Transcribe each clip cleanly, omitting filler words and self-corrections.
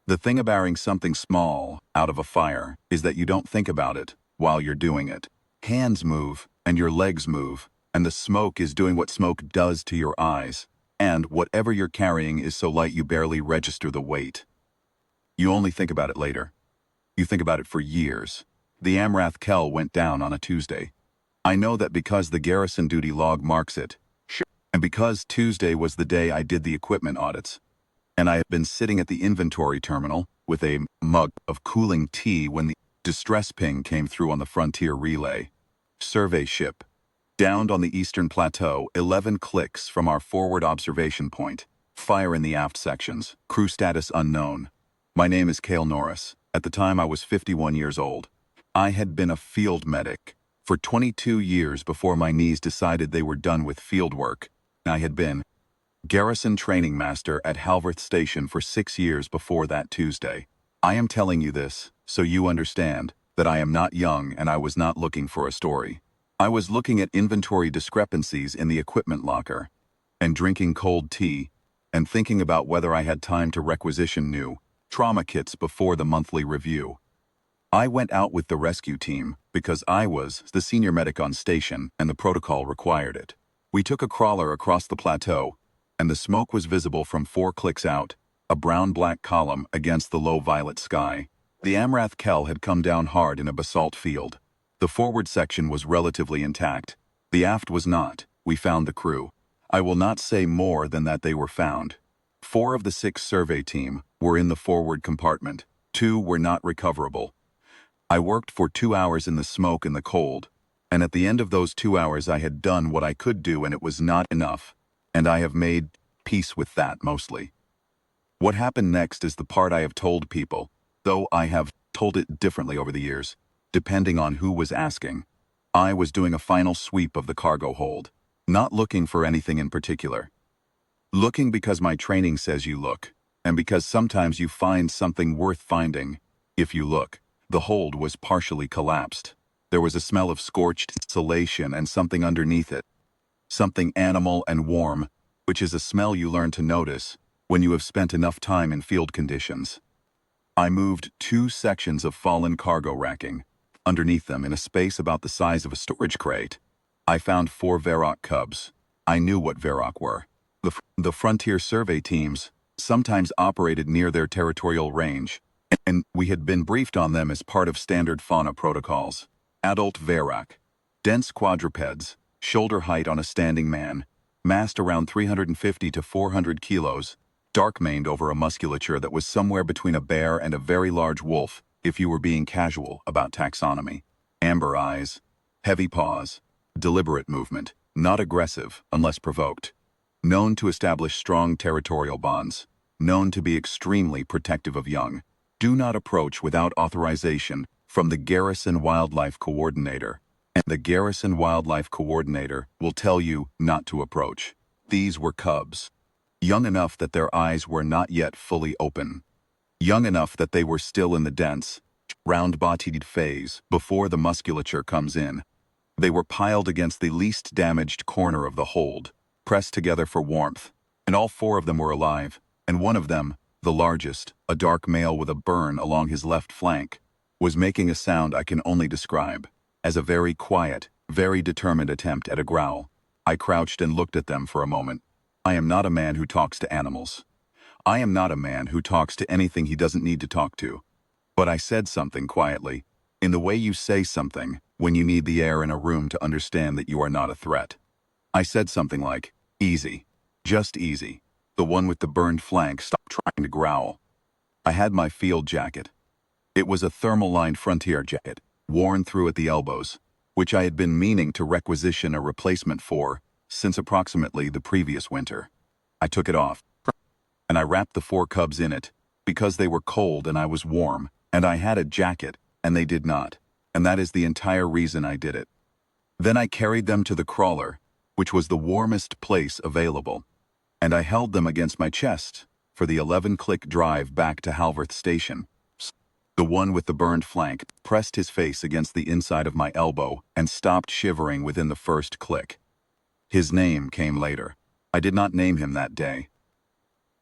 The thing about something small out of a fire is that you don't think about it while you're doing it. Hands move, and your legs move, and the smoke is doing what smoke does to your eyes. And whatever you're carrying is so light you barely register the weight. You only think about it later. You think about it for years. The Amrath Kell went down on a Tuesday. I know that because the garrison duty log marks it. Sure. And because Tuesday was the day I did the equipment audits. And I had been sitting at the inventory terminal with a mug of cooling tea when the distress ping came through on the frontier relay. Survey ship. Downed on the eastern plateau, 11 clicks from our forward observation point. Fire in the aft sections. Crew status unknown. My name is Cale Norris. At the time I was 51 years old. I had been a field medic for 22 years before my knees decided they were done with field work. I had been garrison training master at Halvorth Station for 6 years before that Tuesday. I am telling you this so you understand that I am not young and I was not looking for a story. I was looking at inventory discrepancies in the equipment locker and drinking cold tea and thinking about whether I had time to requisition new trauma kits before the monthly review. I went out with the rescue team because I was the senior medic on station and the protocol required it. We took a crawler across the plateau and the smoke was visible from 4 clicks out, a brown-black column against the low violet sky. The Amrath Kell had come down hard in a basalt field. The forward section was relatively intact. The aft was not. We found the crew. I will not say more than that they were found. 4 of the 6 survey team were in the forward compartment. 2 were not recoverable. I worked for 2 hours in the smoke and the cold, and at the end of those 2 hours I had done what I could do and it was not enough. And I have made peace with that mostly. What happened next is the part I have told people, though I have told it differently over the years, depending on who was asking. I was doing a final sweep of the cargo hold, not looking for anything in particular. Looking because my training says you look, and because sometimes you find something worth finding, if you look. The hold was partially collapsed. There was a smell of scorched insulation and something underneath it. Something animal and warm, which is a smell you learn to notice when you have spent enough time in field conditions. I moved 2 sections of fallen cargo racking. Underneath them, in a space about the size of a storage crate, I found 4 Varrock cubs. I knew what Varrock were. The frontier survey teams sometimes operated near their territorial range, and we had been briefed on them as part of standard fauna protocols. Adult Varrock, dense quadrupeds, shoulder height on a standing man, massed around 350 to 400 kilos, dark-maned over a musculature that was somewhere between a bear and a very large wolf, if you were being casual about taxonomy. Amber eyes, heavy paws, deliberate movement, not aggressive unless provoked. Known to establish strong territorial bonds, known to be extremely protective of young. Do not approach without authorization from the Garrison Wildlife Coordinator. And the Garrison Wildlife Coordinator will tell you not to approach. These were cubs. Young enough that their eyes were not yet fully open. Young enough that they were still in the dense, round-bodied phase before the musculature comes in. They were piled against the least damaged corner of the hold, pressed together for warmth, and all 4 of them were alive, and one of them, the largest, a dark male with a burn along his left flank, was making a sound I can only describe as a very quiet, very determined attempt at a growl. I crouched and looked at them for a moment. I am not a man who talks to animals. I am not a man who talks to anything he doesn't need to talk to. But I said something quietly, in the way you say something when you need the air in a room to understand that you are not a threat. I said something like, "Easy. Just easy." The one with the burned flank stopped trying to growl. I had my field jacket. It was a thermal-lined frontier jacket, worn through at the elbows, which I had been meaning to requisition a replacement for since approximately the previous winter. I took it off, and I wrapped the 4 cubs in it, because they were cold and I was warm, and I had a jacket, and they did not, and that is the entire reason I did it. Then I carried them to the crawler, which was the warmest place available, and I held them against my chest for the 11-click drive back to Halvorth Station. The one with the burned flank pressed his face against the inside of my elbow and stopped shivering within the first click. His name came later. I did not name him that day.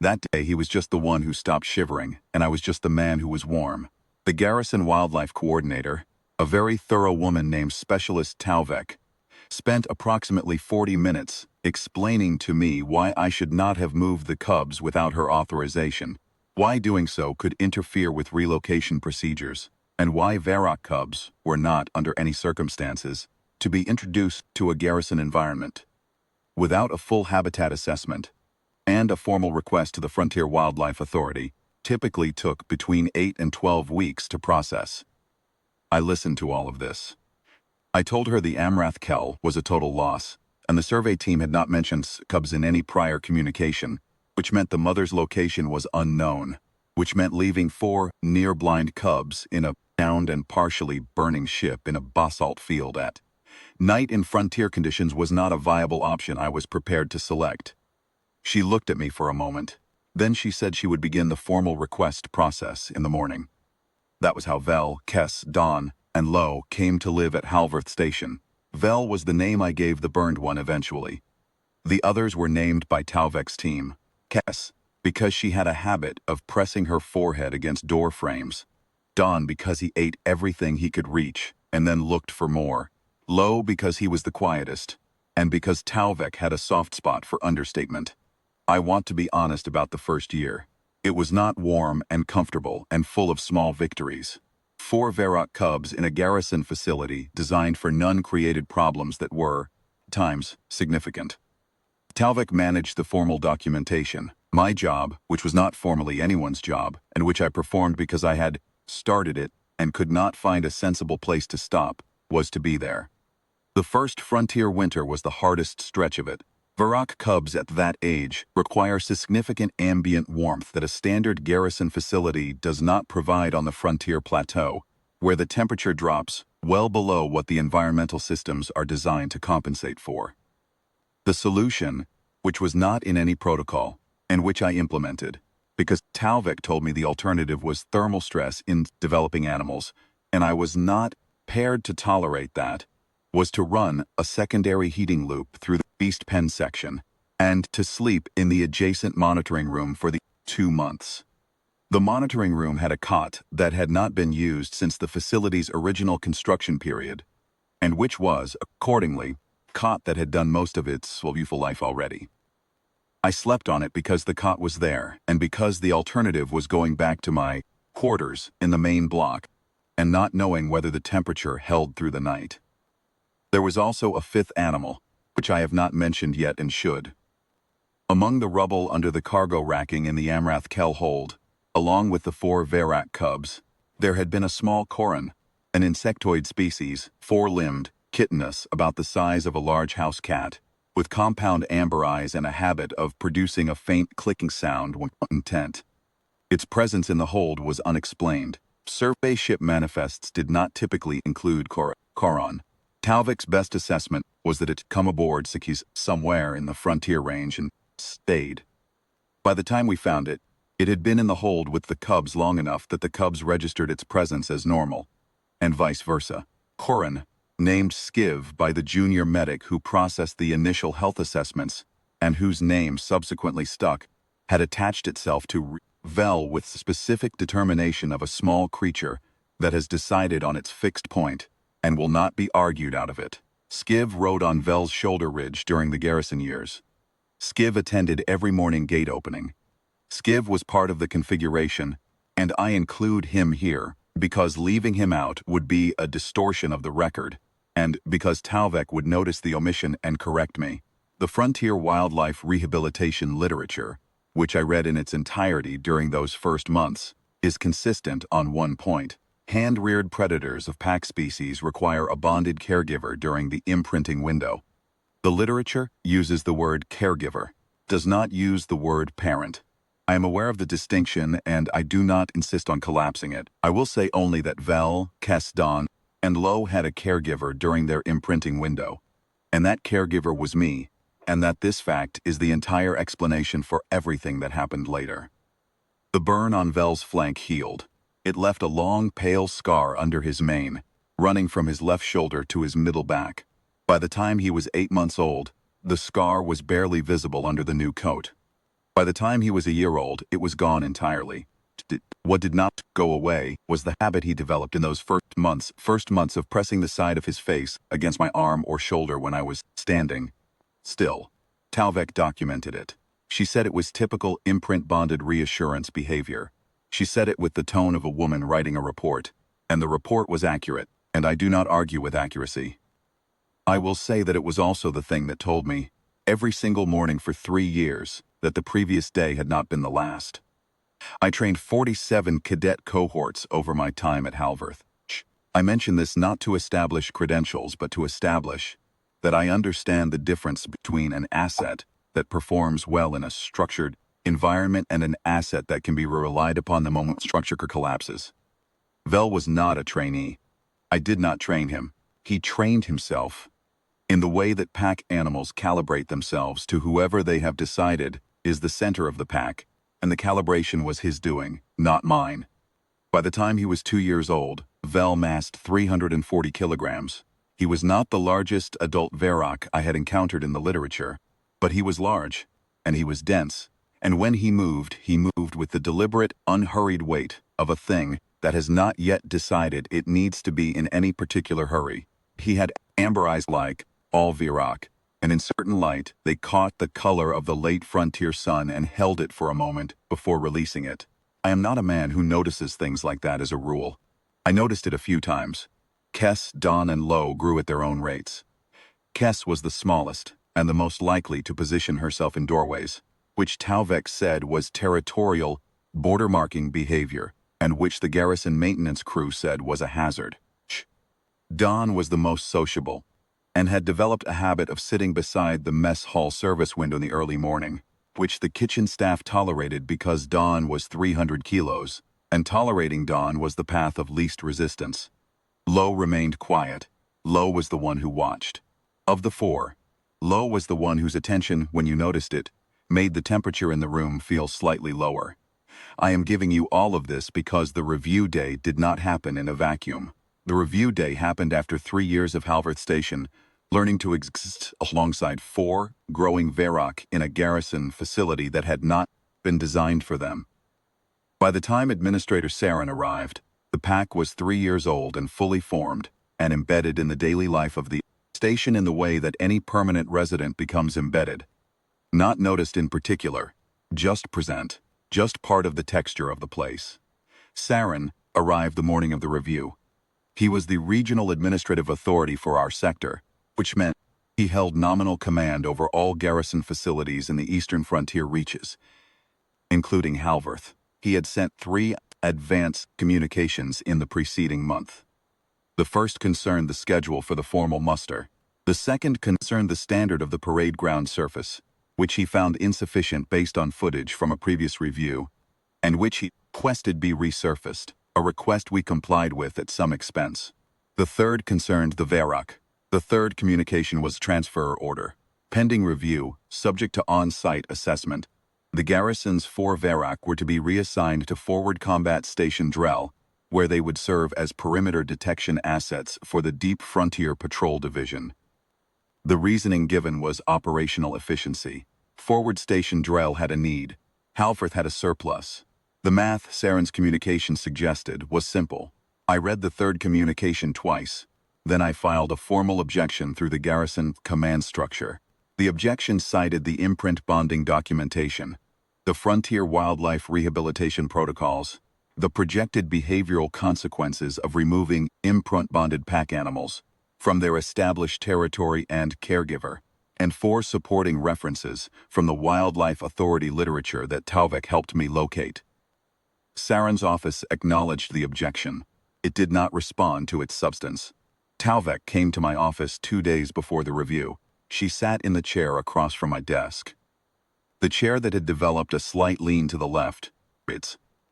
That day he was just the one who stopped shivering, and I was just the man who was warm. The garrison wildlife coordinator, a very thorough woman named Specialist Talvek, spent approximately 40 minutes explaining to me why I should not have moved the cubs without her authorization, why doing so could interfere with relocation procedures, and why Varrock cubs were not, under any circumstances, to be introduced to a garrison environment. Without a full habitat assessment, and a formal request to the Frontier Wildlife Authority, typically took between 8 and 12 weeks to process. I listened to all of this. I told her the Amrath Kell was a total loss, and the survey team had not mentioned cubs in any prior communication, which meant the mother's location was unknown, which meant leaving 4 near-blind cubs in a downed and partially burning ship in a basalt field at night in frontier conditions was not a viable option I was prepared to select. She looked at me for a moment. Then she said she would begin the formal request process in the morning. That was how Vel, Kess, Don, and Lo came to live at Halvorth Station. Vel was the name I gave the burned one eventually. The others were named by Talvek's team. Kess, because she had a habit of pressing her forehead against door frames. Don, because he ate everything he could reach and then looked for more. Lo, because he was the quietest, and because Talvek had a soft spot for understatement. I want to be honest about the first year. It was not warm and comfortable and full of small victories. 4 Varrock cubs in a garrison facility designed for none-created problems that were, at times, significant. Talvek managed the formal documentation. My job, which was not formally anyone's job, and which I performed because I had started it and could not find a sensible place to stop, was to be there. The first frontier winter was the hardest stretch of it. Varrock cubs at that age require significant ambient warmth that a standard garrison facility does not provide on the frontier plateau, where the temperature drops well below what the environmental systems are designed to compensate for. The solution, which was not in any protocol, and which I implemented, because Talvek told me the alternative was thermal stress in developing animals, and I was not prepared to tolerate that, was to run a secondary heating loop through the beast pen section, and to sleep in the adjacent monitoring room for the 2 months. The monitoring room had a cot that had not been used since the facility's original construction period, and which was, accordingly, a cot that had done most of its useful life already. I slept on it because the cot was there, and because the alternative was going back to my quarters in the main block, and not knowing whether the temperature held through the night. There was also a 5th animal, which I have not mentioned yet and should. Among the rubble under the cargo racking in the Amrath Kell hold, along with the 4 Varrock cubs, there had been a small koran, an insectoid species, 4-limbed, chitinous, about the size of a large house cat, with compound amber eyes and a habit of producing a faint clicking sound when intent. Its presence in the hold was unexplained. Survey ship manifests did not typically include koran. Talvek's best assessment was that it had come aboard Sikis somewhere in the frontier range and stayed. By the time we found it, it had been in the hold with the cubs long enough that the cubs registered its presence as normal, and vice versa. Koran, named Skiv by the junior medic who processed the initial health assessments, and whose name subsequently stuck, had attached itself to Vel with specific determination of a small creature that has decided on its fixed point, and will not be argued out of it. Skiv rode on Vel's shoulder ridge during the garrison years. Skiv attended every morning gate opening. Skiv was part of the configuration, and I include him here because leaving him out would be a distortion of the record, and because Talvek would notice the omission and correct me. The frontier wildlife rehabilitation literature, which I read in its entirety during those first months, is consistent on one point. Hand-reared predators of pack species require a bonded caregiver during the imprinting window. The literature uses the word caregiver, does not use the word parent. I am aware of the distinction and I do not insist on collapsing it. I will say only that Vel, Kess, Don, and Lo had a caregiver during their imprinting window, and that caregiver was me, and that this fact is the entire explanation for everything that happened later. The burn on Vel's flank healed. It left a long, pale scar under his mane, running from his left shoulder to his middle back. By the time he was 8 months old, the scar was barely visible under the new coat. By the time he was a year old, it was gone entirely. What did not go away was the habit he developed in those first months of pressing the side of his face against my arm or shoulder when I was standing still. Talvek documented it. She said it was typical imprint-bonded reassurance behavior. She said it with the tone of a woman writing a report, and the report was accurate, and I do not argue with accuracy. I will say that it was also the thing that told me, every single morning for 3 years, that the previous day had not been the last. I trained 47 cadet cohorts over my time at Halvorth. I mention this not to establish credentials, but to establish that I understand the difference between an asset that performs well in a structured environment and an asset that can be relied upon the moment structure collapses. Vel was not a trainee. I did not train him. He trained himself in the way that pack animals calibrate themselves to whoever they have decided is the center of the pack, and the calibration was his doing, not mine. By the time he was 2 years old, Vel massed 340 kilograms. He was not the largest adult Varrock I had encountered in the literature, but he was large, and he was dense, and when he moved with the deliberate, unhurried weight of a thing that has not yet decided it needs to be in any particular hurry. He had amber eyes like all Varrock, and in certain light they caught the color of the late frontier sun and held it for a moment before releasing it. I am not a man who notices things like that as a rule. I noticed it a few times. Kess, Don, and Lo grew at their own rates. Kess was the smallest and the most likely to position herself in doorways, which Talvek said was territorial, border-marking behavior, and which the garrison maintenance crew said was a hazard. Don was the most sociable, and had developed a habit of sitting beside the mess hall service window in the early morning, which the kitchen staff tolerated because Don was 300 kilos, and tolerating Don was the path of least resistance. Lo remained quiet. Lo was the one who watched. Of the four, Lo was the one whose attention, when you noticed it, made the temperature in the room feel slightly lower. I am giving you all of this because the review day did not happen in a vacuum. The review day happened after 3 years of Halvorth Station, learning to exist alongside 4 growing Varrock in a garrison facility that had not been designed for them. By the time Administrator Saren arrived, the pack was 3 years old and fully formed, and embedded in the daily life of the station in the way that any permanent resident becomes embedded. Not noticed in particular, just present, just part of the texture of the place. Saren arrived the morning of the review. He was the regional administrative authority for our sector, which meant he held nominal command over all garrison facilities in the eastern frontier reaches, including Halvorth. He had sent 3 advance communications in the preceding month. The first concerned the schedule for the formal muster. The second concerned the standard of the parade ground surface, which he found insufficient based on footage from a previous review, and which he requested be resurfaced, a request we complied with at some expense. The third concerned the Varrock. The third communication was transfer order. Pending review, subject to on-site assessment, the garrison's 4 Varrock were to be reassigned to Forward Combat Station Drell, where they would serve as perimeter detection assets for the Deep Frontier Patrol Division. The reasoning given was operational efficiency. Forward Station Drell had a need. Halvorth had a surplus. The math Saren's communication suggested was simple. I read the third communication twice. Then I filed a formal objection through the garrison command structure. The objection cited the imprint bonding documentation, the frontier wildlife rehabilitation protocols, the projected behavioral consequences of removing imprint-bonded pack animals from their established territory and caregiver, and 4 supporting references from the Wildlife Authority literature that Talvek helped me locate. Saren's office acknowledged the objection. It did not respond to its substance. Talvek came to my office 2 days before the review. She sat in the chair across from my desk. The chair that had developed a slight lean to the left,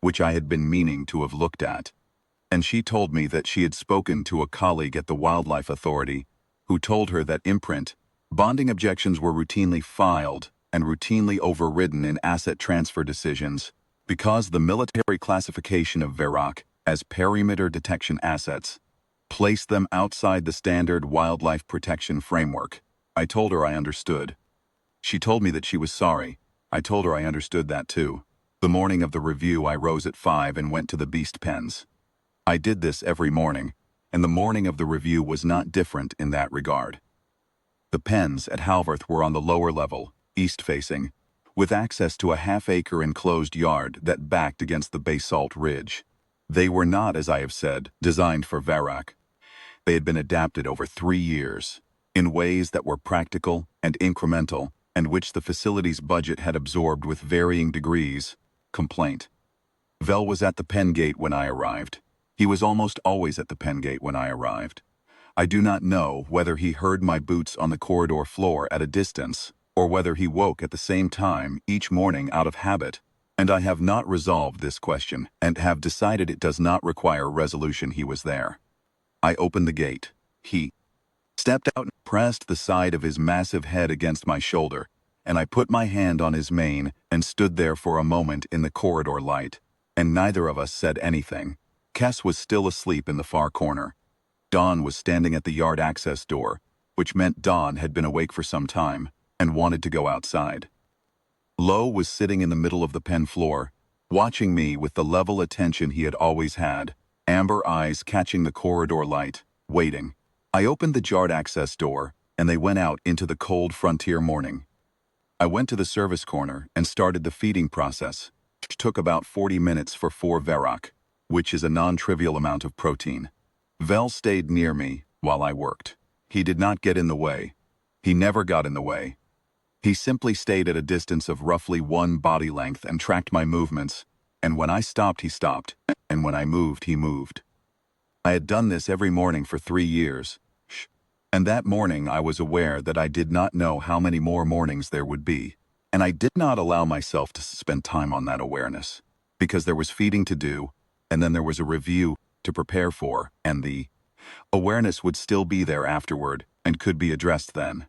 which I had been meaning to have looked at. And she told me that she had spoken to a colleague at the Wildlife Authority who told her that imprint bonding objections were routinely filed and routinely overridden in asset transfer decisions because the military classification of Varrock as perimeter detection assets placed them outside the standard wildlife protection framework. I told her I understood. She told me that she was sorry, I told her I understood that too. The morning of the review, I rose at 5 and went to the beast pens. I did this every morning, and the morning of the review was not different in that regard. The pens at Halvorth were on the lower level, east-facing, with access to a half-acre enclosed yard that backed against the basalt ridge. They were not, as I have said, designed for Varrock. They had been adapted over 3 years, in ways that were practical and incremental, and which the facility's budget had absorbed with varying degrees. Complaint. Vel was at the pen gate when I arrived. He was almost always at the pen gate when I arrived. I do not know whether he heard my boots on the corridor floor at a distance, or whether he woke at the same time each morning out of habit, and I have not resolved this question and have decided it does not require resolution. He was there. I opened the gate. He stepped out and pressed the side of his massive head against my shoulder, and I put my hand on his mane and stood there for a moment in the corridor light, and neither of us said anything. Kess was still asleep in the far corner. Don was standing at the yard access door, which meant Don had been awake for some time and wanted to go outside. Lowe was sitting in the middle of the pen floor, watching me with the level attention he had always had, amber eyes catching the corridor light, waiting. I opened the yard access door, and they went out into the cold frontier morning. I went to the service corner and started the feeding process, which took about 40 minutes for 4 Varrock, which is a non-trivial amount of protein. Vel stayed near me while I worked. He did not get in the way. He never got in the way. He simply stayed at a distance of roughly 1 body length and tracked my movements, and when I stopped, he stopped, and when I moved, he moved. I had done this every morning for 3 years, and that morning I was aware that I did not know how many more mornings there would be, and I did not allow myself to spend time on that awareness, because there was feeding to do, and then there was a review to prepare for, and the awareness would still be there afterward and could be addressed then.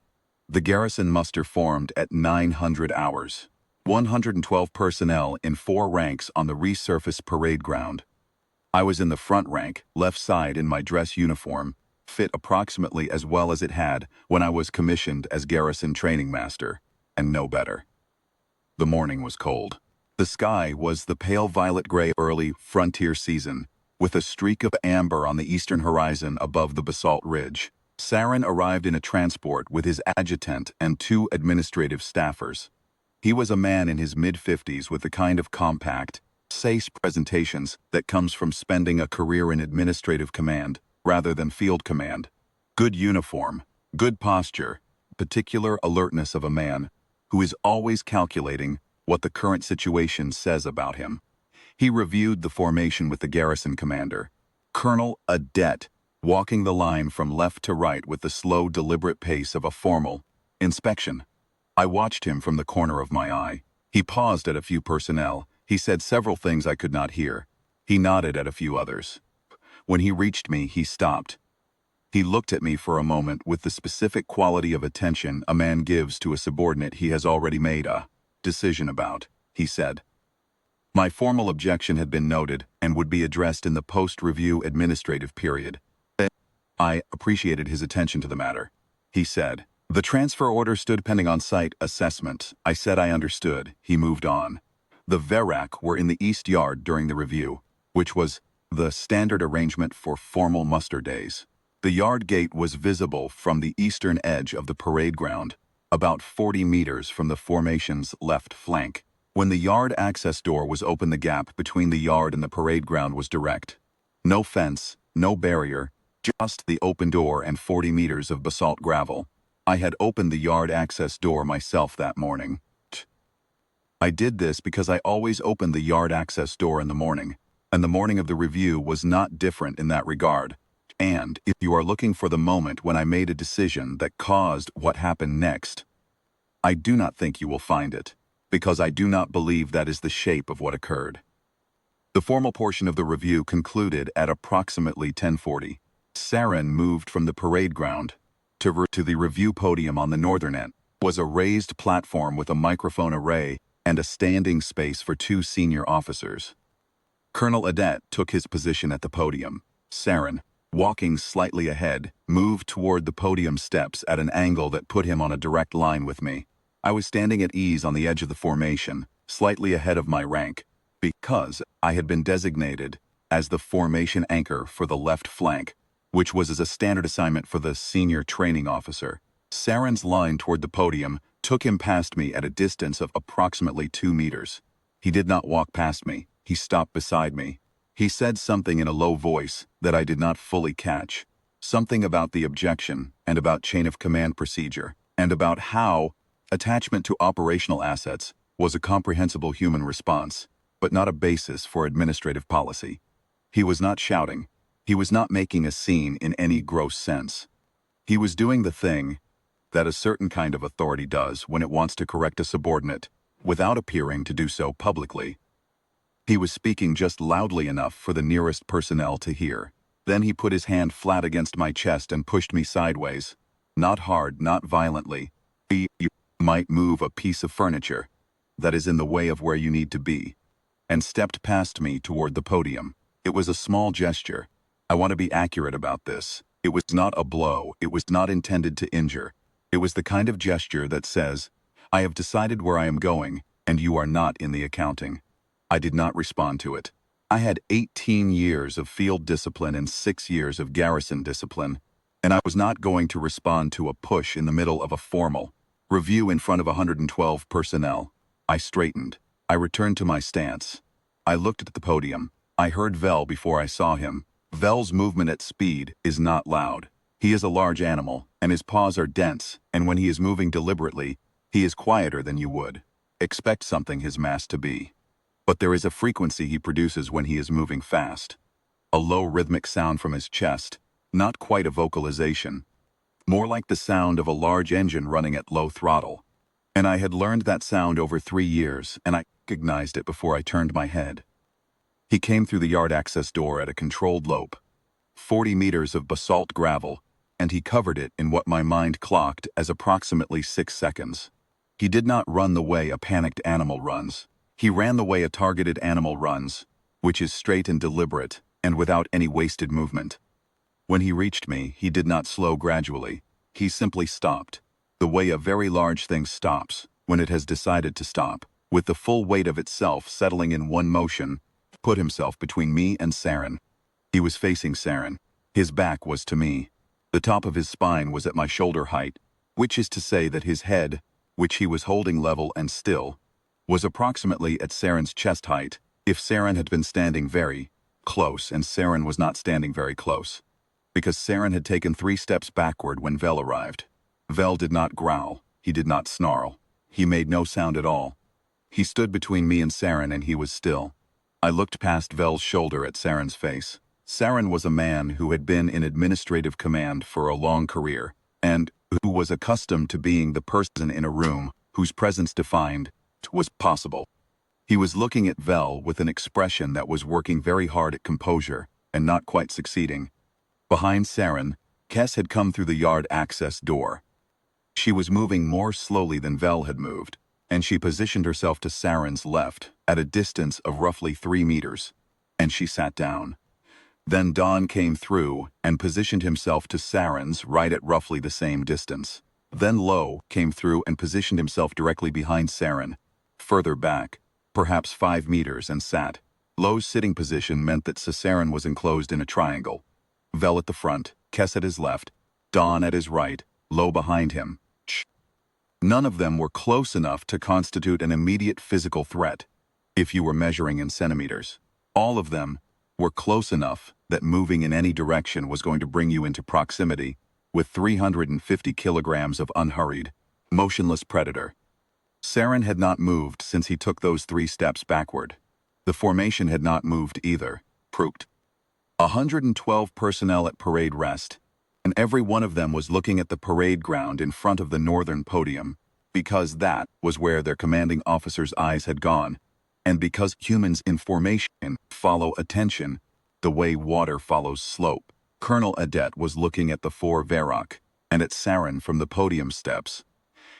The garrison muster formed at 900 hours. 112 personnel in 4 ranks on the resurfaced parade ground. I was in the front rank, left side in my dress uniform, fit approximately as well as it had when I was commissioned as garrison training master, and no better. The morning was cold. The sky was the pale violet gray early frontier season, with a streak of amber on the eastern horizon above the basalt ridge. Saren arrived in a transport with his adjutant and 2 administrative staffers. He was a man in his mid-50s with the kind of compact, safe presentations that comes from spending a career in administrative command rather than field command. Good uniform, good posture, particular alertness of a man who is always calculating what the current situation says about him. He reviewed the formation with the garrison commander, Colonel Adet, walking the line from left to right with the slow, deliberate pace of a formal inspection. I watched him from the corner of my eye. He paused at a few personnel. He said several things I could not hear. He nodded at a few others. When he reached me, he stopped. He looked at me for a moment with the specific quality of attention a man gives to a subordinate he has already made a decision about. He said, "My formal objection had been noted and would be addressed in the post-review administrative period." I appreciated his attention to the matter. He said, "The transfer order stood pending on site assessment." I said I understood. He moved on. The Varrock were in the East Yard during the review, which was the standard arrangement for formal muster days. The yard gate was visible from the eastern edge of the parade ground, about 40 meters from the formation's left flank. When the yard access door was open, the gap between the yard and the parade ground was direct. No fence, no barrier, just the open door and 40 meters of basalt gravel. I had opened the yard access door myself that morning. I did this because I always opened the yard access door in the morning, and the morning of the review was not different in that regard. And if you are looking for the moment when I made a decision that caused what happened next, I do not think you will find it, because I do not believe that is the shape of what occurred. The formal portion of the review concluded at approximately 10:40. Saren moved from the parade ground to the review podium on the northern end. Was a raised platform with a microphone array and a standing space for 2 senior officers. Colonel Adet took his position at the podium. Saren, walking slightly ahead, moved toward the podium steps at an angle that put him on a direct line with me. I was standing at ease on the edge of the formation, slightly ahead of my rank, because I had been designated as the formation anchor for the left flank, which was as a standard assignment for the senior training officer. Saren's line toward the podium took him past me at a distance of approximately 2 meters. He did not walk past me. He stopped beside me. He said something in a low voice that I did not fully catch. Something about the objection, and about chain of command procedure, and about how attachment to operational assets was a comprehensible human response, but not a basis for administrative policy. He was not shouting. He was not making a scene in any gross sense. He was doing the thing that a certain kind of authority does when it wants to correct a subordinate, without appearing to do so publicly. He was speaking just loudly enough for the nearest personnel to hear. Then he put his hand flat against my chest and pushed me sideways. Not hard, not violently. You might move a piece of furniture that is in the way of where you need to be, and stepped past me toward the podium. It was a small gesture. I want to be accurate about this. It was not a blow. It was not intended to injure. It was the kind of gesture that says, I have decided where I am going, and you are not in the accounting. I did not respond to it. I had 18 years of field discipline and 6 years of garrison discipline, and I was not going to respond to a push in the middle of a formal review in front of 112 personnel. I straightened. I returned to my stance. I looked at the podium. I heard Vel before I saw him. Vel's movement at speed is not loud. He is a large animal, and his paws are dense, and when he is moving deliberately, he is quieter than you would expect something his mass to be. But there is a frequency he produces when he is moving fast. A low rhythmic sound from his chest, not quite a vocalization, more like the sound of a large engine running at low throttle. And I had learned that sound over 3 years, and I recognized it before I turned my head. He came through the yard access door at a controlled lope, 40 meters of basalt gravel, and he covered it in what my mind clocked as approximately 6 seconds. He did not run the way a panicked animal runs. He ran the way a targeted animal runs, which is straight and deliberate, and without any wasted movement. When he reached me, he did not slow gradually. He simply stopped, the way a very large thing stops when it has decided to stop, with the full weight of itself settling in one motion, put himself between me and Saren. He was facing Saren. His back was to me. The top of his spine was at my shoulder height, which is to say that his head, which he was holding level and still, was approximately at Saren's chest height if Saren had been standing very close and Saren was not standing very close, because Saren had taken 3 steps backward when Vel arrived. Vel did not growl. He did not snarl. He made no sound at all. He stood between me and Saren, and he was still. I looked past Vel's shoulder at Saren's face. Saren was a man who had been in administrative command for a long career, and who was accustomed to being the person in a room whose presence defined what was possible. He was looking at Vel with an expression that was working very hard at composure and not quite succeeding. Behind Saren, Kess had come through the yard access door. She was moving more slowly than Vel had moved, and she positioned herself to Saren's left at a distance of roughly 3 meters, and she sat down. Then Don came through and positioned himself to Saren's right at roughly the same distance. Then Lo came through and positioned himself directly behind Saren, further back, perhaps 5 meters, and sat. Lo's sitting position meant that Saren was enclosed in a triangle. Vel at the front, Kess at his left, Don at his right, Lo behind him. None of them were close enough to constitute an immediate physical threat, if you were measuring in centimeters. All of them were close enough that moving in any direction was going to bring you into proximity with 350 kilograms of unhurried, motionless predator. Saren had not moved since he took those 3 steps backward. The formation had not moved either. Prooked. 112 personnel at parade rest, and every one of them was looking at the parade ground in front of the northern podium, because that was where their commanding officer's eyes had gone, and because humans in formation follow attention the way water follows slope. Colonel Adet was looking at the 4 Varrock and at Saren from the podium steps,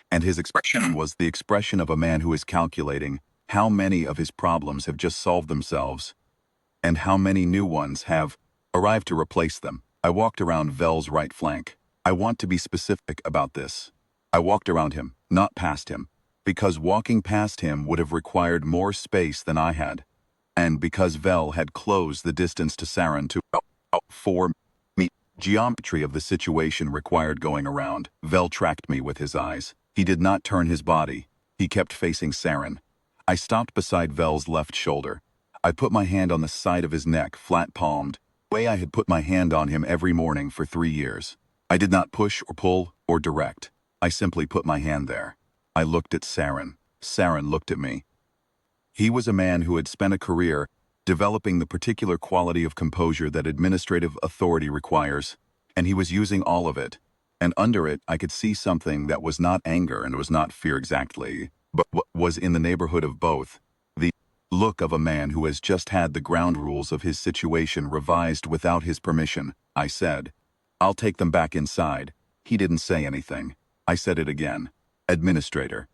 and his expression was the expression of a man who is calculating how many of his problems have just solved themselves and how many new ones have arrived to replace them. I walked around Vel's right flank. I want to be specific about this. I walked around him. not past him, because walking past him would have required more space than I had, and because Vel had closed the distance to Saren to for me. Geometry of the situation required going around. Vel tracked me with his eyes. He did not turn his body. He kept facing Saren. I stopped beside Vel's left shoulder. I put my hand on the side of his neck, flat-palmed, the way I had put my hand on him every morning for 3 years. I did not push or pull or direct. I simply put my hand there. I looked at Saren. Saren looked at me. He was a man who had spent a career developing the particular quality of composure that administrative authority requires, and he was using all of it. And under it, I could see something that was not anger and was not fear exactly, but what was in the neighborhood of both. The look of a man who has just had the ground rules of his situation revised without his permission. I said, "I'll take them back inside." He didn't say anything. I said it again. "Administrator."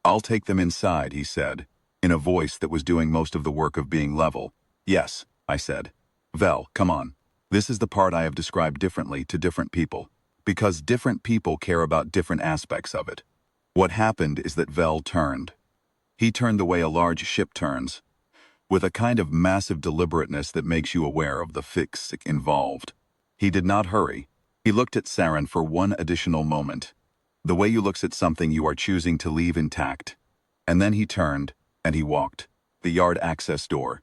"I'll take them inside," he said, in a voice that was doing most of the work of being level. "Yes," I said. "Vel, come on. This is the part I have described differently to different people, because different people care about different aspects of it." What happened is that Vel turned. He turned the way a large ship turns, with a kind of massive deliberateness that makes you aware of the fix involved. He did not hurry. He looked at Saren for one additional moment, the way you looks at something you are choosing to leave intact. And then he turned, and he walked. The yard access door.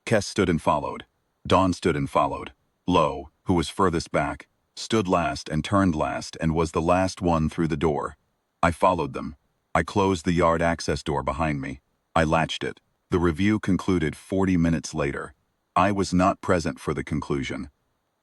Kess stood and followed. Dawn stood and followed. Lo, who was furthest back, stood last and turned last and was the last one through the door. I followed them. I closed the yard access door behind me. I latched it. The review concluded 40 minutes later. I was not present for the conclusion.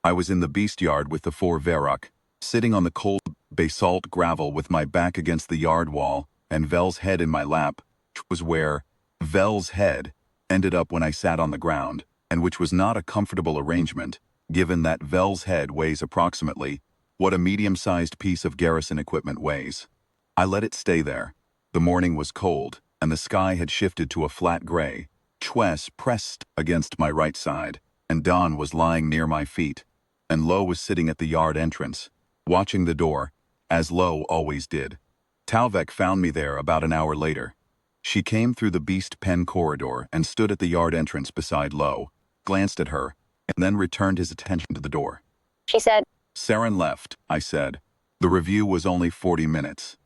I was in the beast yard with the 4 Verok, sitting on the cold basalt gravel with my back against the yard wall and Vel's head in my lap, which was where Vel's head ended up when I sat on the ground, and which was not a comfortable arrangement, given that Vel's head weighs approximately what a medium-sized piece of garrison equipment weighs. I let it stay there. The morning was cold, and the sky had shifted to a flat gray. Chwes pressed against my right side, and Dawn was lying near my feet, and Lo was sitting at the yard entrance, watching the door, as Lo always did. Talvek found me there about an hour later. She came through the beast pen corridor and stood at the yard entrance beside Lo, glanced at her, and then returned his attention to the door. She said, "Saren left," I said. "The review was only 40 minutes.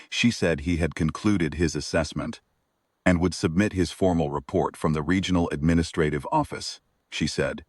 She said he had concluded his assessment and would submit his formal report from the regional administrative office," she said.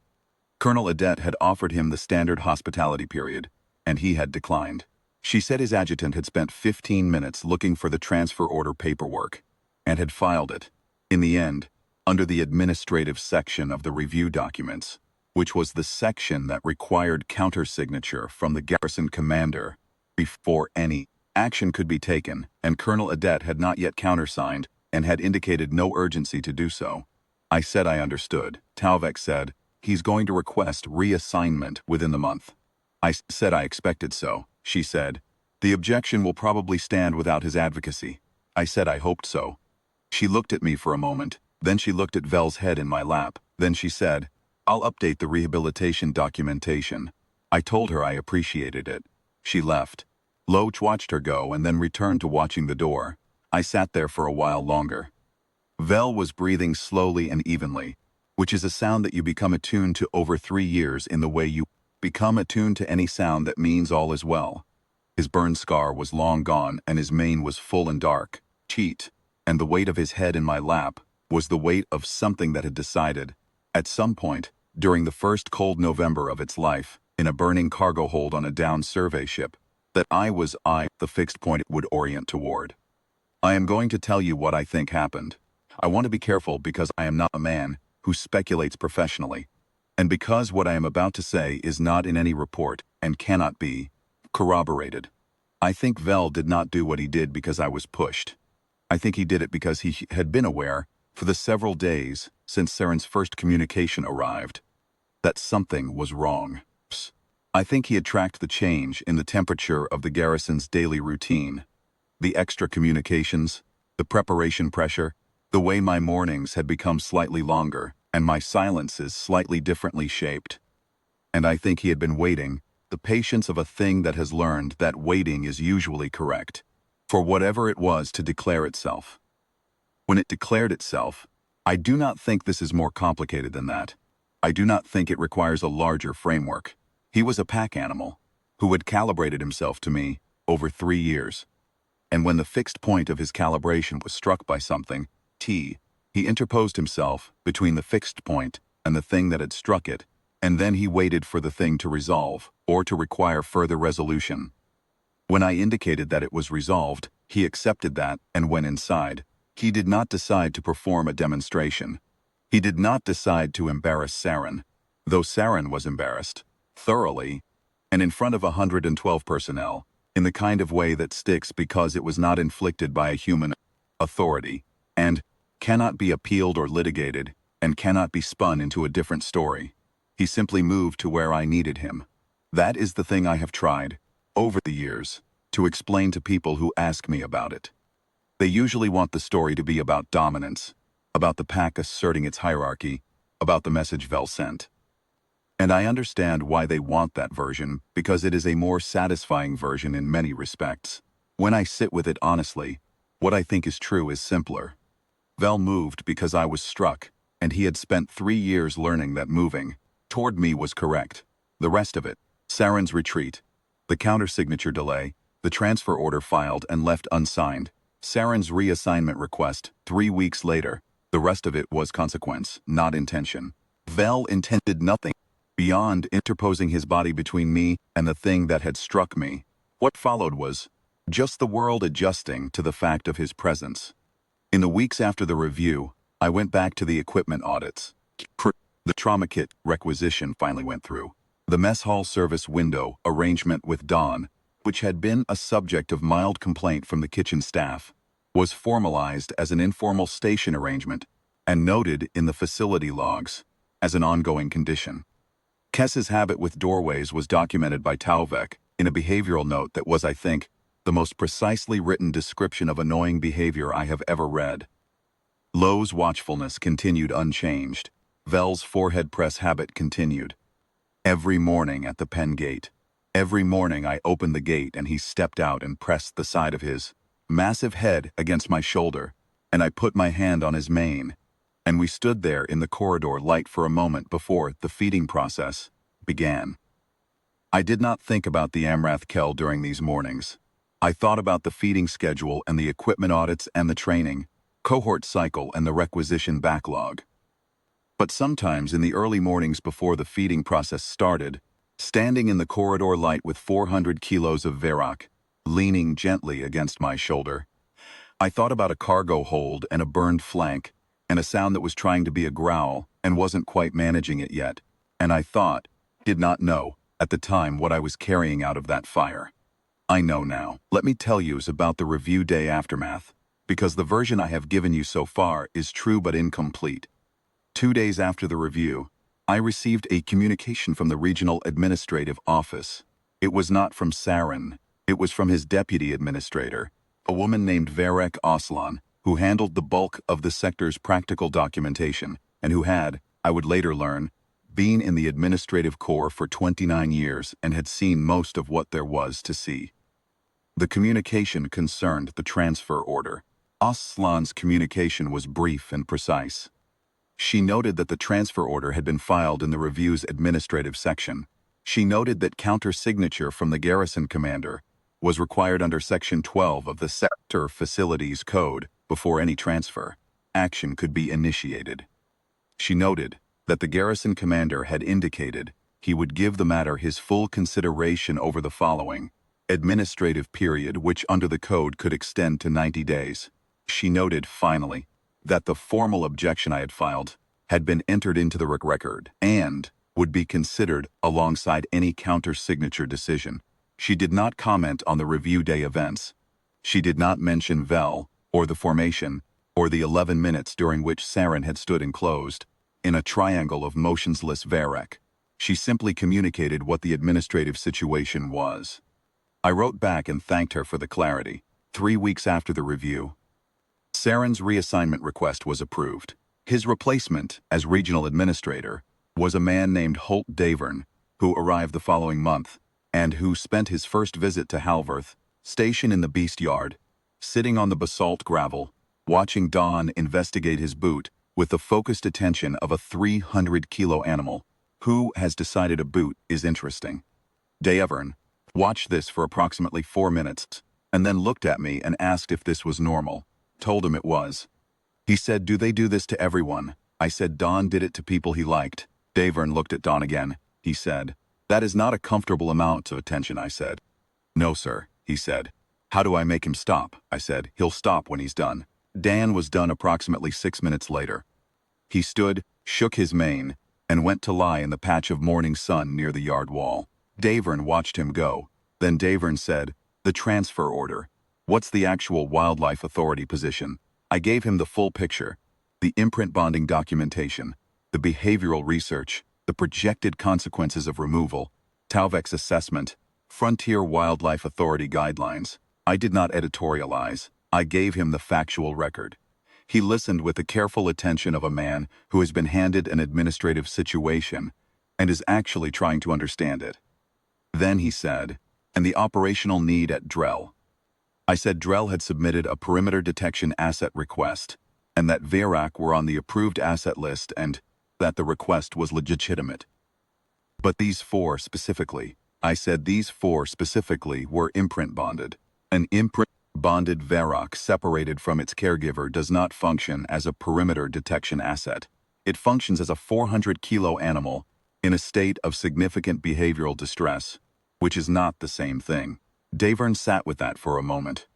Colonel Adet had offered him the standard hospitality period, and he had declined. She said his adjutant had spent 15 minutes looking for the transfer order paperwork and had filed it, in the end, under the administrative section of the review documents, which was the section that required countersignature from the garrison commander before any action could be taken, and Colonel Adet had not yet countersigned and had indicated no urgency to do so. I said I understood. Talvek said, "He's going to request reassignment within the month." I said I expected so. She said, "The objection will probably stand without his advocacy." I said I hoped so. She looked at me for a moment, then she looked at Vel's head in my lap, then she said, "I'll update the rehabilitation documentation." I told her I appreciated it. She left. Loach watched her go and then returned to watching the door. I sat there for a while longer. Vel was breathing slowly and evenly, which is a sound that you become attuned to over 3 years in the way you become attuned to any sound that means all is well. His burn scar was long gone and his mane was full and dark, cheat, and the weight of his head in my lap was the weight of something that had decided, at some point, during the first cold November of its life, in a burning cargo hold on a downed survey ship, that I was the fixed point it would orient toward. I am going to tell you what I think happened. I want to be careful because I am not a man who speculates professionally, and because what I am about to say is not in any report and cannot be corroborated. I think Vel did not do what he did because I was pushed. I think he did it because he had been aware, for the several days since Saren's first communication arrived, that something was wrong. I think he had tracked the change in the temperature of the garrison's daily routine, the extra communications, the preparation pressure, the way my mornings had become slightly longer and my silences slightly differently shaped. And I think he had been waiting, the patience of a thing that has learned that waiting is usually correct. for whatever it was to declare itself. When it declared itself, I do not think this is more complicated than that. I do not think it requires a larger framework. He was a pack animal who had calibrated himself to me over 3 years. And when the fixed point of his calibration was struck by something, he interposed himself between the fixed point and the thing that had struck it, and then he waited for the thing to resolve or to require further resolution. When I indicated that it was resolved, he accepted that and went inside. He did not decide to perform a demonstration. He did not decide to embarrass Saren, though Saren was embarrassed, thoroughly, and in front of 112 personnel, in the kind of way that sticks because it was not inflicted by a human authority, and cannot be appealed or litigated, and cannot be spun into a different story. He simply moved to where I needed him. That is the thing I have tried, over the years, to explain to people who ask me about it. They usually want the story to be about dominance, about the pack asserting its hierarchy, about the message Vel sent. And I understand why they want that version, because it is a more satisfying version in many respects. When I sit with it honestly, what I think is true is simpler. Vel moved because I was struck, and he had spent 3 years learning that moving toward me was correct. The rest of it, Saren's retreat, the countersignature delay, the transfer order filed and left unsigned, Saren's reassignment request 3 weeks later, the rest of it was consequence, not intention. Vel intended nothing beyond interposing his body between me and the thing that had struck me. What followed was just the world adjusting to the fact of his presence. In the weeks after the review, I went back to the equipment audits. The trauma kit requisition finally went through. The mess hall service window arrangement with Dawn, which had been a subject of mild complaint from the kitchen staff, was formalized as an informal station arrangement and noted in the facility logs as an ongoing condition. Kess's habit with doorways was documented by Tauvek in a behavioral note that was, I think, the most precisely written description of annoying behavior I have ever read. Lowe's watchfulness continued unchanged. Vel's forehead press habit continued. Every morning at the pen gate. Every morning I opened the gate and he stepped out and pressed the side of his massive head against my shoulder, and I put my hand on his mane, and we stood there in the corridor light for a moment before the feeding process began. I did not think about the Amrath Kell during these mornings. I thought about the feeding schedule and the equipment audits and the training, cohort cycle and the requisition backlog. But sometimes in the early mornings before the feeding process started, standing in the corridor light with 400 kilos of Verok, leaning gently against my shoulder, I thought about a cargo hold and a burned flank, and a sound that was trying to be a growl and wasn't quite managing it yet, and I did not know, at the time what I was carrying out of that fire. I know now. Let me tell you about the review day aftermath, because the version I have given you so far is true but incomplete. 2 days after the review, I received a communication from the regional administrative office. It was not from Saren. It was from his deputy administrator, a woman named Varek Aslan, who handled the bulk of the sector's practical documentation, and who had, I would later learn, been in the administrative corps for 29 years and had seen most of what there was to see. The communication concerned the transfer order. Aslan's communication was brief and precise. She noted that the transfer order had been filed in the review's administrative section. She noted that counter-signature from the garrison commander was required under Section 12 of the Sector Facilities Code before any transfer action could be initiated. She noted that the garrison commander had indicated he would give the matter his full consideration over the following administrative period, which under the code could extend to 90 days. She noted, finally, that the formal objection I had filed had been entered into the record and would be considered alongside any counter-signature decision. She did not comment on the review day events. She did not mention Vel, or the formation, or the 11 minutes during which Saren had stood enclosed in a triangle of motionless Varek. She simply communicated what the administrative situation was. I wrote back and thanked her for the clarity. 3 weeks after the review, Saren's reassignment request was approved. His replacement as regional administrator was a man named Holt Davern, who arrived the following month, and who spent his first visit to Halverth, station in the Beast Yard, sitting on the basalt gravel, watching Don investigate his boot with the focused attention of a 300-kilo animal who has decided a boot is interesting. Davern watched this for approximately 4 minutes and then looked at me and asked if this was normal. Told him it was. He said, "Do they do this to everyone?" I said Don did it to people he liked. Davern looked at Don again. He said, "That is not a comfortable amount of attention," I said. "No, sir," he said. "How do I make him stop?" I said. "He'll stop when he's done." Dan was done approximately 6 minutes later. He stood, shook his mane, and went to lie in the patch of morning sun near the yard wall. Davern watched him go. Then Davern said, "The transfer order. What's the actual wildlife authority position?" I gave him the full picture. The imprint bonding documentation, the behavioral research, the projected consequences of removal, Tauvek's assessment, Frontier Wildlife Authority guidelines. I did not editorialize. I gave him the factual record. He listened with the careful attention of a man who has been handed an administrative situation and is actually trying to understand it. Then he said, "And the operational need at Drell." I said Drell had submitted a perimeter detection asset request, and that Verac were on the approved asset list and that the request was legitimate. But these four specifically, I said these four specifically were imprint bonded. An imprint bonded Verac separated from its caregiver does not function as a perimeter detection asset. It functions as a 400-kilo animal in a state of significant behavioral distress, which is not the same thing. Davern sat with that for a moment.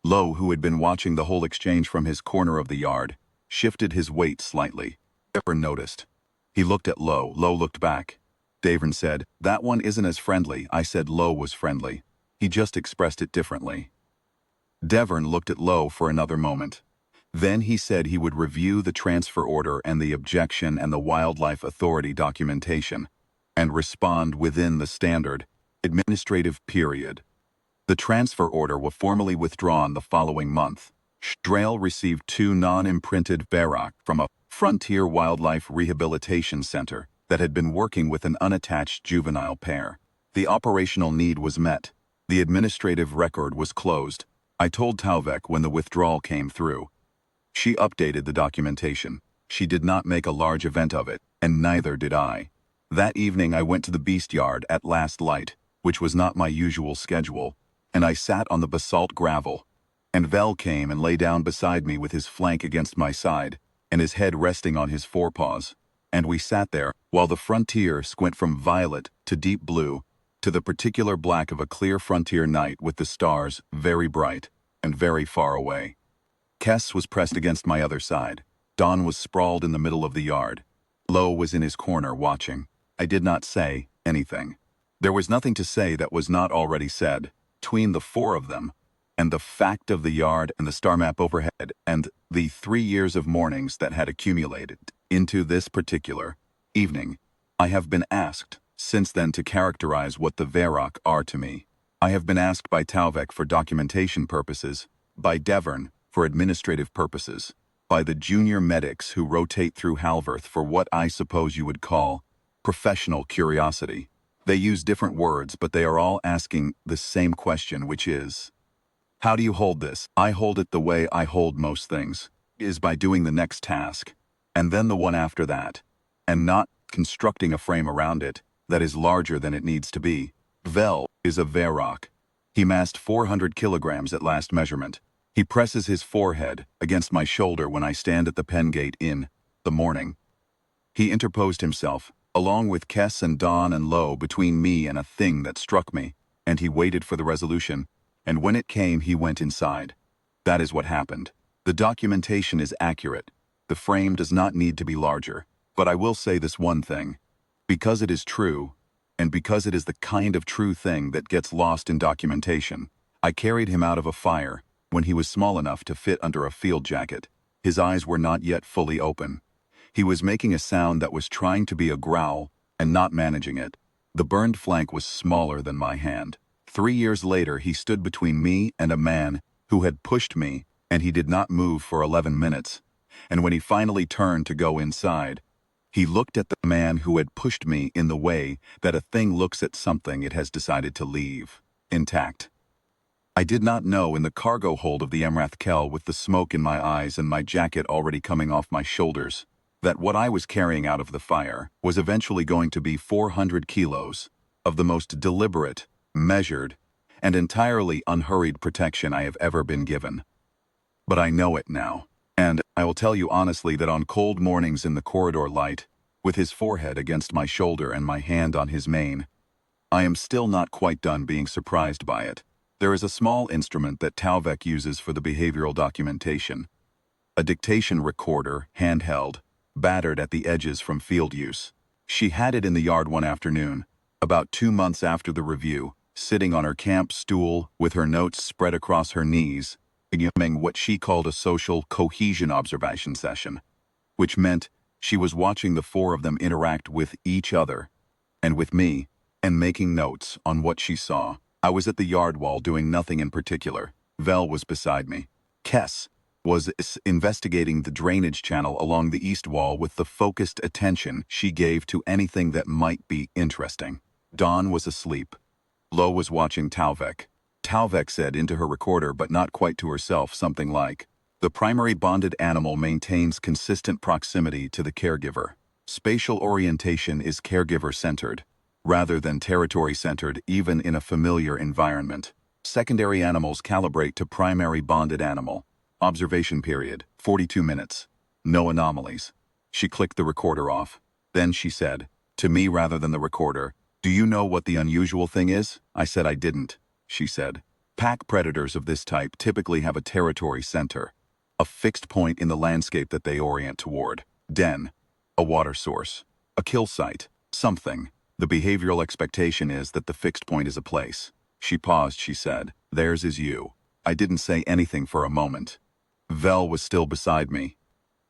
Lowe, who had been watching the whole exchange from his corner of the yard, shifted his weight slightly. Davern noticed. He looked at Lowe. Lowe looked back. Davern said, "That one isn't as friendly." I said Lowe was friendly. He just expressed it differently. Davern looked at Lowe for another moment. Then he said he would review the transfer order and the objection and the Wildlife Authority documentation and respond within the standard administrative period. The transfer order was formally withdrawn the following month. Drell received 2 non-imprinted Verac from a Frontier Wildlife Rehabilitation Center that had been working with an unattached juvenile pair. The operational need was met. The administrative record was closed. I told Tauvek when the withdrawal came through. She updated the documentation. She did not make a large event of it, and neither did I. That evening I went to the beast yard at last light, which was not my usual schedule, and I sat on the basalt gravel. And Vel came and lay down beside me with his flank against my side, and his head resting on his forepaws. And we sat there, while the frontier went from violet to deep blue, to the particular black of a clear frontier night with the stars very bright and very far away. Kess was pressed against my other side. Don was sprawled in the middle of the yard. Lowe was in his corner watching. I did not say anything. There was nothing to say that was not already said. Between the four of them, and the fact of the yard and the star map overhead, and the 3 years of mornings that had accumulated into this particular evening, I have been asked since then to characterize what the Verac are to me. I have been asked by Tauvek for documentation purposes, by Davern for administrative purposes, by the junior medics who rotate through Halverth for what I suppose you would call professional curiosity. They use different words, but they are all asking the same question, which is, how do you hold this? I hold it the way I hold most things, is by doing the next task, and then the one after that, and not constructing a frame around it that is larger than it needs to be. Vel is a Verac. He massed 400 kilograms at last measurement. He presses his forehead against my shoulder when I stand at the pen gate in the morning. He interposed himself, along with Kess and Don and Lowe, between me and a thing that struck me, and he waited for the resolution, and when it came he went inside. That is what happened. The documentation is accurate. The frame does not need to be larger, but I will say this one thing. Because it is true, and because it is the kind of true thing that gets lost in documentation, I carried him out of a fire when he was small enough to fit under a field jacket. His eyes were not yet fully open. He was making a sound that was trying to be a growl and not managing it. The burned flank was smaller than my hand. 3 years later, he stood between me and a man who had pushed me, and he did not move for 11 minutes. And when he finally turned to go inside, he looked at the man who had pushed me in the way that a thing looks at something it has decided to leave intact. I did not know in the cargo hold of the Emrath Kell with the smoke in my eyes and my jacket already coming off my shoulders, that what I was carrying out of the fire was eventually going to be 400 kilos of the most deliberate, measured, and entirely unhurried protection I have ever been given. But I know it now, and I will tell you honestly that on cold mornings in the corridor light, with his forehead against my shoulder and my hand on his mane, I am still not quite done being surprised by it. There is a small instrument that Talvek uses for the behavioral documentation, a dictation recorder, handheld, battered at the edges from field use. She had it in the yard one afternoon, about 2 months after the review, sitting on her camp stool with her notes spread across her knees, examining what she called a social cohesion observation session, which meant she was watching the four of them interact with each other and with me, and making notes on what she saw. I was at the yard wall doing nothing in particular. Vel was beside me. Kess was investigating the drainage channel along the east wall with the focused attention she gave to anything that might be interesting. Dawn was asleep. Lo was watching Talvek. Talvek said into her recorder, but not quite to herself, something like, "The primary bonded animal maintains consistent proximity to the caregiver. Spatial orientation is caregiver-centered, rather than territory-centered even in a familiar environment. Secondary animals calibrate to primary bonded animal. Observation period, 42 minutes. No anomalies." She clicked the recorder off. Then she said, to me rather than the recorder, "Do you know what the unusual thing is?" I said I didn't. She said, "Pack predators of this type typically have a territory center, a fixed point in the landscape that they orient toward. Den, a water source, a kill site, something. The behavioral expectation is that the fixed point is a place." She paused, she said, "Theirs is you." I didn't say anything for a moment. Vel was still beside me.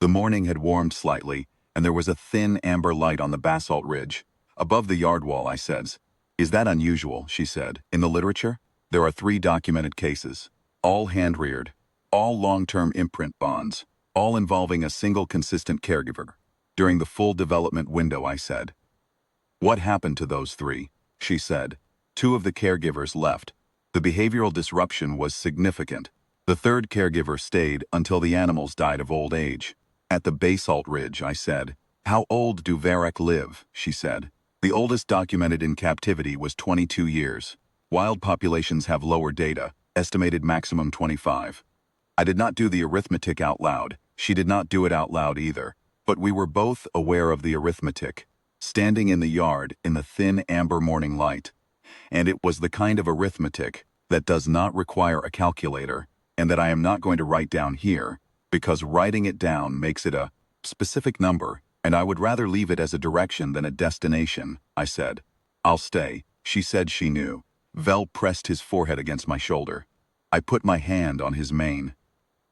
The morning had warmed slightly, and there was a thin amber light on the basalt ridge. Above the yard wall, I said. "Is that unusual?" she said. "In the literature, there are 3 documented cases, all hand-reared, all long-term imprint bonds, all involving a single consistent caregiver. During the full development window," I said. "What happened to those 3? She said. 2 of the caregivers left. The behavioral disruption was significant. The 3rd caregiver stayed until the animals died of old age. At the basalt ridge, I said. "How old do Varrock live?" she said. "The oldest documented in captivity was 22 years. Wild populations have lower data, estimated maximum 25. I did not do the arithmetic out loud. She did not do it out loud either. But we were both aware of the arithmetic, standing in the yard in the thin amber morning light. And it was the kind of arithmetic that does not require a calculator, and that I am not going to write down here, because writing it down makes it a specific number, and I would rather leave it as a direction than a destination," I said. "I'll stay." She said she knew. Vel pressed his forehead against my shoulder. I put my hand on his mane.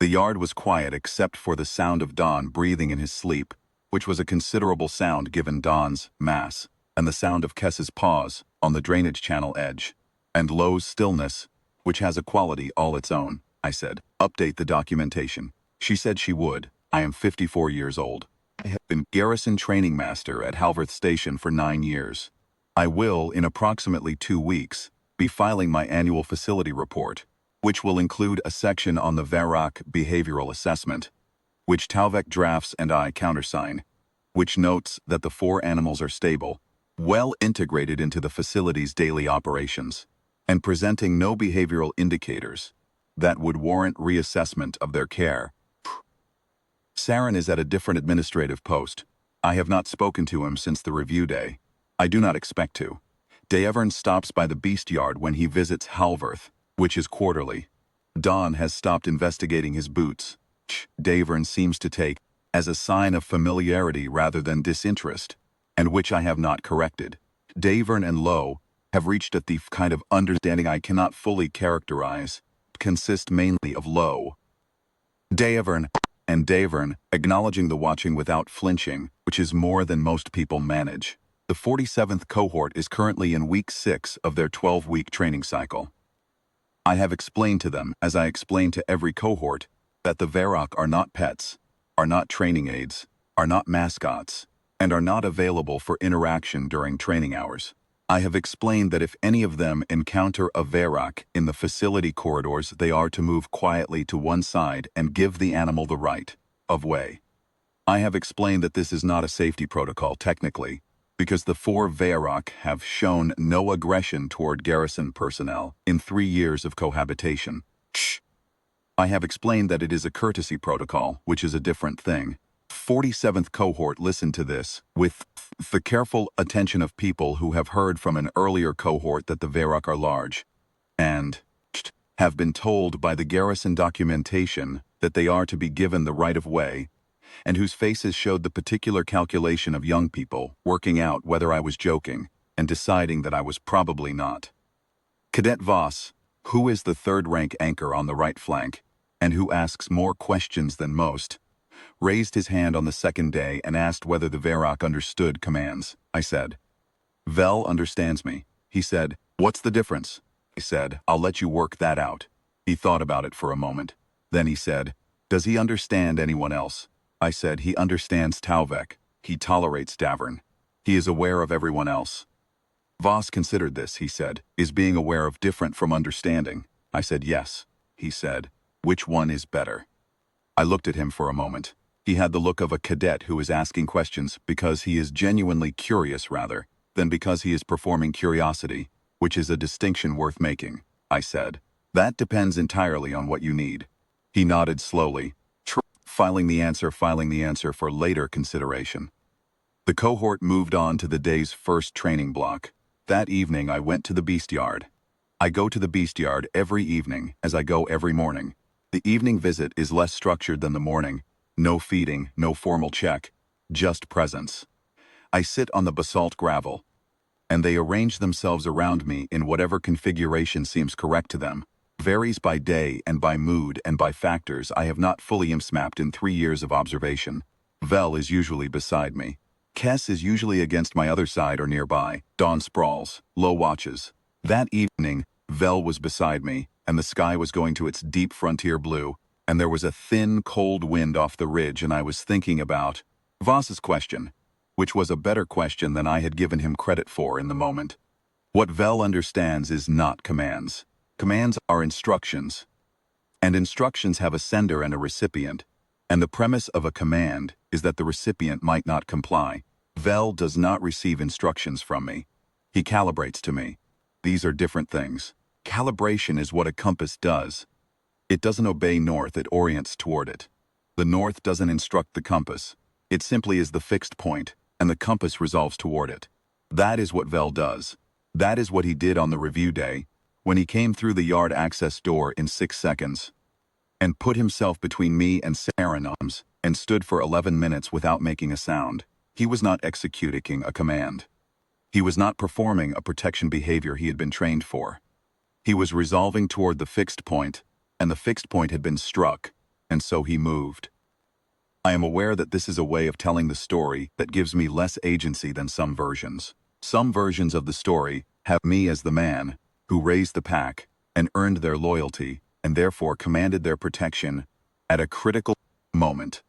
The yard was quiet except for the sound of Don breathing in his sleep, which was a considerable sound given Don's mass, and the sound of Kess's pause on the drainage channel edge, and Lo's stillness, which has a quality all its own. I said, "Update the documentation." She said she would. I am 54 years old. I have been garrison training master at Halverth Station for 9 years. I will, in approximately 2 weeks, be filing my annual facility report, which will include a section on the Varrock behavioral assessment, which Talvek drafts and I countersign, which notes that the 4 animals are stable, well integrated into the facility's daily operations, and presenting no behavioral indicators that would warrant reassessment of their care. Saren is at a different administrative post. I have not spoken to him since the review day. I do not expect to. Davern stops by the beast yard when he visits Halverth, which is quarterly. Don has stopped investigating his boots. Davern seems to take as a sign of familiarity rather than disinterest, and which I have not corrected. Davern and Lo have reached a thief kind of understanding I cannot fully characterize, consist mainly of Lo, Davern, and Davern acknowledging the watching without flinching, which is more than most people manage. The 47th cohort is currently in week 6 of their 12-week training cycle. I have explained to them, as I explain to every cohort, that the Varrock are not pets, are not training aids, are not mascots, and are not available for interaction during training hours. I have explained that if any of them encounter a Verak in the facility corridors, they are to move quietly to one side and give the animal the right of way. I have explained that this is not a safety protocol technically, because the 4 Verak have shown no aggression toward garrison personnel in 3 years of cohabitation. Shh. I have explained that it is a courtesy protocol, which is a different thing. 47th cohort listened to this with the careful attention of people who have heard from an earlier cohort that the Verak are large, and have been told by the garrison documentation that they are to be given the right of way, and whose faces showed the particular calculation of young people working out whether I was joking and deciding that I was probably not. Cadet Voss, who is the third-rank anchor on the right flank, and who asks more questions than most, raised his hand on the second day and asked whether the Verak understood commands. I said, "Vel understands me." He said, "What's the difference?" I said, "I'll let you work that out." He thought about it for a moment. Then he said, "Does he understand anyone else?" I said, "He understands Tauvek. He tolerates Davern. He is aware of everyone else." Voss considered this, he said. "Is being aware of different from understanding?" I said, "Yes." He said, "Which one is better?" I looked at him for a moment. He had the look of a cadet who is asking questions because he is genuinely curious rather than because he is performing curiosity, which is a distinction worth making. I said, "That depends entirely on what you need." He nodded slowly, filing the answer for later consideration. The cohort moved on to the day's first training block. That evening I went to the beastyard. I go to the beastyard every evening, as I go every morning. The evening visit is less structured than the morning. No feeding, no formal check, just presence. I sit on the basalt gravel, and they arrange themselves around me in whatever configuration seems correct to them. Varies by day and by mood and by factors I have not fully mapped in 3 years of observation. Vel is usually beside me. Kess is usually against my other side or nearby. Dawn sprawls, low watches. That evening, Vel was beside me, and the sky was going to its deep frontier blue, and there was a thin, cold wind off the ridge, and I was thinking about Voss's question, which was a better question than I had given him credit for in the moment. What Vel understands is not commands. Commands are instructions, and instructions have a sender and a recipient, and the premise of a command is that the recipient might not comply. Vel does not receive instructions from me. He calibrates to me. These are different things. Calibration is what a compass does. It doesn't obey north, it orients toward it. The north doesn't instruct the compass. It simply is the fixed point, and the compass resolves toward it. That is what Vel does. That is what he did on the review day, when he came through the yard access door in 6 seconds, and put himself between me and Saranoms, and stood for 11 minutes without making a sound. He was not executing a command. He was not performing a protection behavior he had been trained for. He was resolving toward the fixed point, and the fixed point had been struck, and so he moved. I am aware that this is a way of telling the story that gives me less agency than some versions. Some versions of the story have me as the man who raised the pack and earned their loyalty and therefore commanded their protection at a critical moment.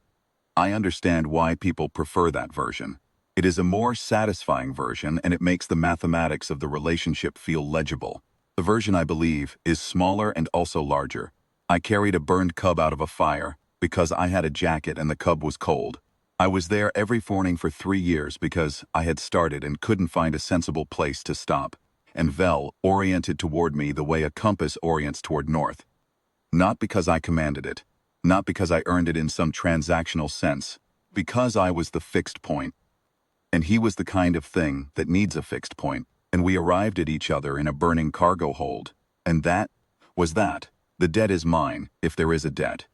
I understand why people prefer that version. It is a more satisfying version, and it makes the mathematics of the relationship feel legible. The version I believe is smaller and also larger. I carried a burned cub out of a fire because I had a jacket and the cub was cold. I was there every morning for 3 years because I had started and couldn't find a sensible place to stop, and Vel oriented toward me the way a compass orients toward north. Not because I commanded it, not because I earned it in some transactional sense, because I was the fixed point. And he was the kind of thing that needs a fixed point, and we arrived at each other in a burning cargo hold. And that was that. The debt is mine, if there is a debt.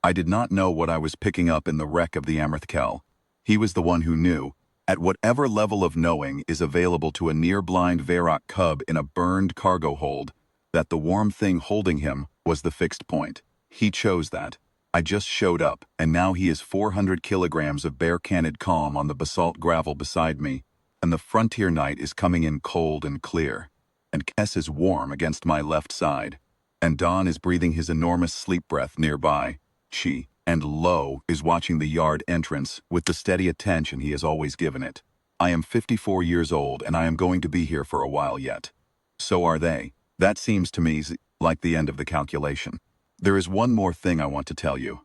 I did not know what I was picking up in the wreck of the Amrithkel. He was the one who knew, at whatever level of knowing is available to a near-blind Verak cub in a burned cargo hold, that the warm thing holding him was the fixed point. He chose that. I just showed up, and now he is 400 kilograms of bare-canned calm on the basalt gravel beside me, and the frontier night is coming in cold and clear, and Kess is warm against my left side, and Don is breathing his enormous sleep breath nearby. And Lo is watching the yard entrance with the steady attention he has always given it. I am 54 years old and I am going to be here for a while yet. So are they. That seems to me like the end of the calculation. There is one more thing I want to tell you.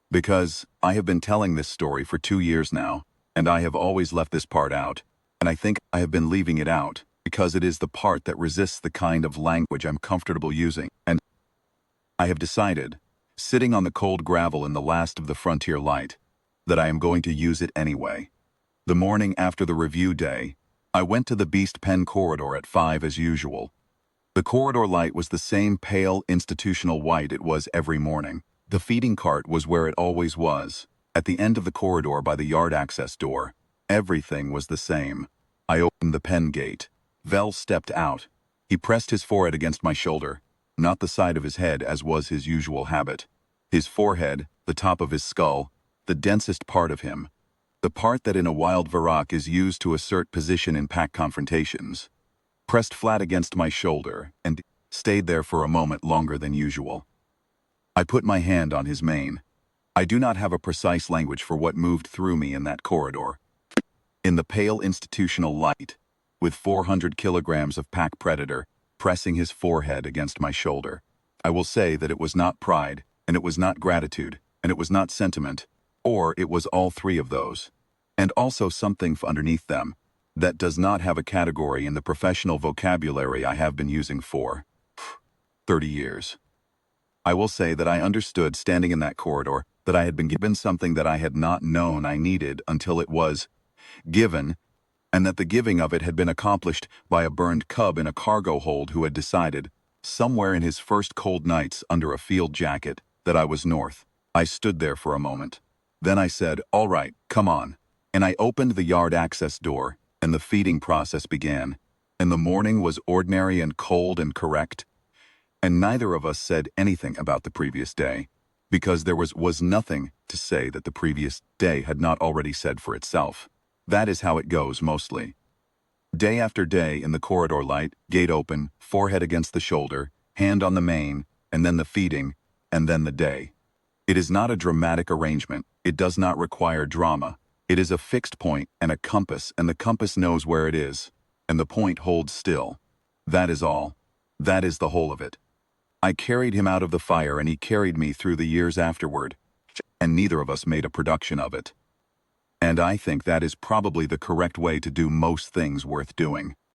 Because I have been telling this story for 2 years now, and I have always left this part out, and I think I have been leaving it out because it is the part that resists the kind of language I'm comfortable using, and I have decided, sitting on the cold gravel in the last of the frontier light, that I am going to use it anyway. The morning after the review day, I went to the beast pen corridor at 5 as usual. The corridor light was the same pale institutional white it was every morning. The feeding cart was where it always was, at the end of the corridor by the yard access door. Everything was the same. I opened the pen gate. Vel stepped out. He pressed his forehead against my shoulder, not the side of his head as was his usual habit. His forehead, the top of his skull, the densest part of him, the part that in a wild Varrock is used to assert position in pack confrontations, pressed flat against my shoulder and stayed there for a moment longer than usual. I put my hand on his mane. I do not have a precise language for what moved through me in that corridor. In the pale institutional light, with 400 kilograms of pack predator pressing his forehead against my shoulder, I will say that it was not pride, and it was not gratitude, and it was not sentiment, or it was all three of those, and also something underneath them that does not have a category in the professional vocabulary I have been using for 30 years. I will say that I understood standing in that corridor that I had been given something that I had not known I needed until it was given, and that the giving of it had been accomplished by a burned cub in a cargo hold who had decided, somewhere in his first cold nights under a field jacket, that I was north. I stood there for a moment. Then I said, "All right, come on." And I opened the yard access door, and the feeding process began. And the morning was ordinary and cold and correct, and neither of us said anything about the previous day, because there was nothing to say that the previous day had not already said for itself. That is how it goes mostly. Day after day in the corridor light, gate open, forehead against the shoulder, hand on the mane, and then the feeding, and then the day. It is not a dramatic arrangement. It does not require drama. It is a fixed point and a compass, and the compass knows where it is, and the point holds still. That is all. That is the whole of it. I carried him out of the fire and he carried me through the years afterward, and neither of us made a production of it. And I think that is probably the correct way to do most things worth doing.